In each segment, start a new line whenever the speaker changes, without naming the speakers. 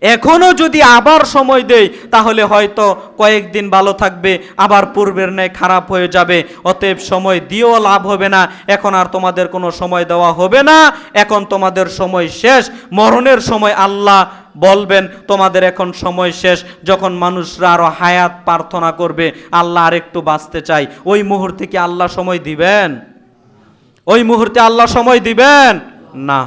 এখনো যদি আবার সময় দেই তাহলে হয়তো কয়েকদিন ভালো থাকবে, আবার পূর্বের ন্যায় খারাপ হয়ে যাবে। অতএব সময় দিয়েও লাভ হবে না, এখন আর তোমাদের কোনো সময় দেওয়া হবে না, এখন তোমাদের সময় শেষ। মরণের সময় আল্লাহ বলবেন তোমাদের এখন সময় শেষ। যখন মানুষরা আরো হায়াত প্রার্থনা করবে, আল্লাহ আর একটু বাঁচতে চাই, ওই মুহূর্তে কি আল্লাহ সময় দিবেন? ওই মুহূর্তে আল্লাহ সময় দিবেন না।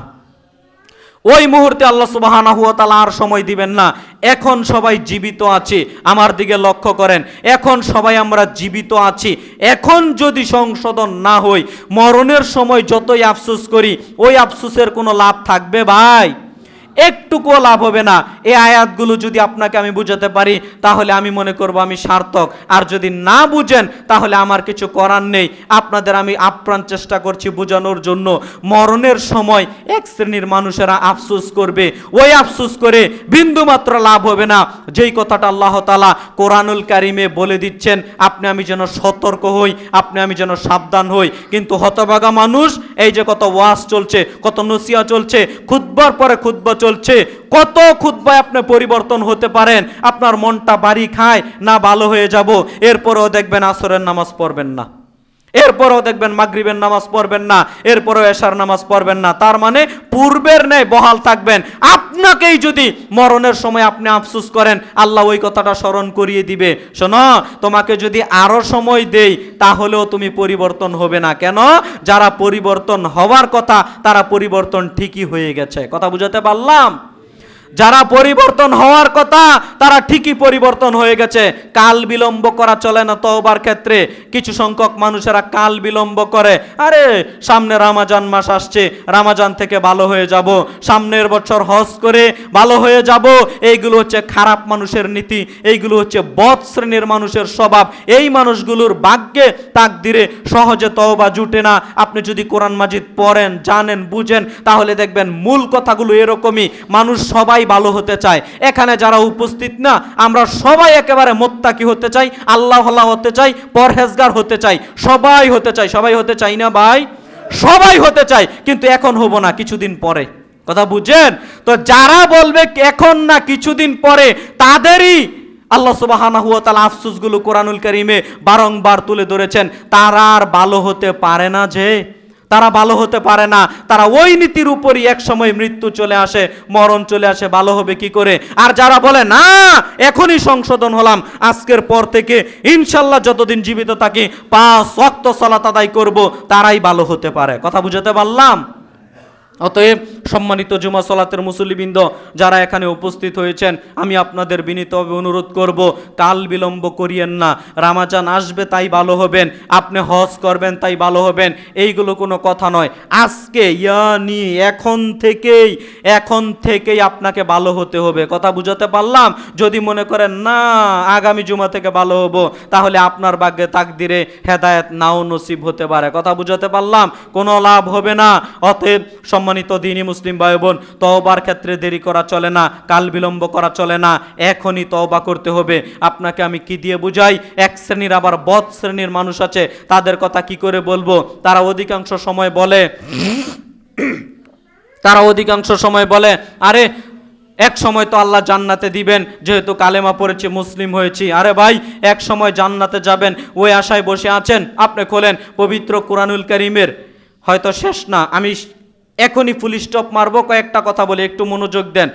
ওই মুহূর্তে আল্লাহ সুবহানাহু ওয়া তাআলা আর সময় দিবেন না। এখন সবাই জীবিত আছি, আমার দিকে লক্ষ্য করেন, এখন সবাই আমরা জীবিত আছি। এখন যদি সংশোধন না হই, মরণের সময় যতই আফসোস করি, ওই আফসোসের কোনো লাভ থাকবে ভাই? একটুকুও লাভ হবে না। এই আয়াতগুলো যদি আপনাকে আমি বুঝাতে পারি তাহলে আমি মনে করব আমি সার্থক, আর যদি না বুঝেন তাহলে আমার কিছু করার নেই। আপনাদের আমি আপ্রাণ চেষ্টা করছি বোঝানোর জন্য। মরণের সময় এক শ্রেণীর মানুষেরা আফসোস করবে, ওই আফসোস করে বিন্দুমাত্র লাভ হবে না। যেই কথাটা আল্লাহ তাআলা কোরআনুল কারিমে বলে দিচ্ছেন, আপনি আমি যেন সতর্ক হই, আপনি আমি যেন সাবধান হই। কিন্তু হতভাগা মানুষ, এই যে কত ওয়াজ চলছে, কত নসিহত চলছে, খুতবার পরে খুতবা চলছে, কত খুতবায় আপনি পরিবর্তন হতে পারেন, আপনার মনটা বাড়ি খায় না ভালো হয়ে যাব, এরপরেও দেখবেন আসরের নামাজ পড়বেন না, এরপরেও দেখবেন মাগরিবের নামাজ পড়বেন না, এরপরেও এশার নামাজ পড়বেন না। তার মানে পূর্বের ন্যায় বহাল থাকবেন। আপনাকেই যদি মরণের সময় আপনি আফসোস করেন, আল্লাহ ওই কথাটা স্মরণ করিয়ে দিবে, শোনো তোমাকে যদি আরো সময় দেই তাহলেও তুমি পরিবর্তন হবে না। কেন? যারা পরিবর্তন হওয়ার কথা তারা পরিবর্তন ঠিকই হয়ে গেছে। কথা বুঝাতে পারলাম? যারা পরিবর্তন হওয়ার কথা তারা ঠিকই পরিবর্তন হয়ে গেছে। কাল বিলম্ব করা চলে না তওবার ক্ষেত্রে। কিছু সংখ্যক মানুষেরা কাল বিলম্ব করে, আরে সামনে রমজান মাস আসছে, রমজান থেকে ভালো হয়ে যাব, সামনের বছর হজ করে ভালো হয়ে যাব। এইগুলো হচ্ছে খারাপ মানুষের নীতি, এইগুলো হচ্ছে বদ শ্রেণীর মানুষের স্বভাব। এই মানুষগুলোর ভাগ্যে তাকদিরে সহজে তওবা জুটে না। আপনি যদি কোরআন মাজিদ পড়েন, জানেন, বুঝেন, তাহলে দেখবেন মূল কথাগুলো এরকমই। মানুষ সবাই ভালো হতে চায়। এখানে যারা উপস্থিত না, আমরা সবাই একেবারে মুত্তাকি হতে চাই, আল্লাহওয়ালা হতে চাই, পরহেজগার হতে চাই, সবাই হতে চাই। সবাই হতে চাই না ভাই? সবাই হতে চাই, কিন্তু এখন হব না, কিছুদিন পরে। কথা বুঝেন? তো যারা বলবে এখন না কিছুদিন পরে, তাদেরই আল্লাহ সুবহানাহু ওয়া তাআলা আফসোসগুলো কোরআনুল কারীমে বারংবার তুলে ধরেছেন। তারা আর ভালো হতে পারে না, যে তারা ভালো হতে পারে না। তারা ওই নীতির উপরই এক সময় মৃত্যু চলে আসে, মরণ চলে আসে, ভালো হবে কি করে? আর যারা বলে না এখনই সংশোধন হলাম, আজকের পর থেকে ইনশাল্লাহ যতদিন জীবিত থাকি 5 ওয়াক্ত সালাত আদায় করব, তারাই ভালো হতে পারে। কথা বুঝাতে পারলাম? অতএব সম্মানিত জুমা সালাতের মুসল্লিবৃন্দ যারা এখানে উপস্থিত হয়েছেন, আমি আপনাদের বিনীতভাবে অনুরোধ করব, কাল বিলম্ব করিয়েন না। রমজান আসবে তাই ভালো হবেন, আপনি হজ করবেন তাই ভালো হবেন, এইগুলো কোনো কথা নয়। আজকে ইয়ানি এখন থেকেই আপনাকে ভালো হতে হবে। কথা বুঝাতে পারলাম? যদি মনে করেন না আগামী জুমা থেকে ভালো হব, তাহলে আপনার ভাগ্যে তাকদিরে হেদায়েত নাও নসিব হতে পারে। কথা বুঝাতে পারলাম? কোনো লাভ হবে না। অতএব সম্মানিত দ্বীনি মুসলিম ভাই বোন, তওবার ক্ষেত্রে দেরি করা চলে না, কাল বিলম্ব করা চলে না, এখনই তওবা করতে হবে। আপনাকে আমি কি দিয়ে বুঝাই? এক শ্রেণীর আবার বদ শ্রেণীর মানুষ আছে, তাদের কথা কি করে বলবো? তারা অধিকাংশ সময় বলে আরে এক সময় তো আল্লাহ জান্নাতে দিবেন, যেহেতু কালেমা পড়েছি, মুসলিম হয়েছি। আরে ভাই, এক সময় জান্নাতে যাবেন ওই আশায় বসে আছেন? আপনি খোলেন পবিত্র কোরআনুল কারীমের, হয়তো শেষ না, আমি এখনই ফুল স্টপ মারবো, কয়েকটা কথা বলে একটু মনোযোগ দেন।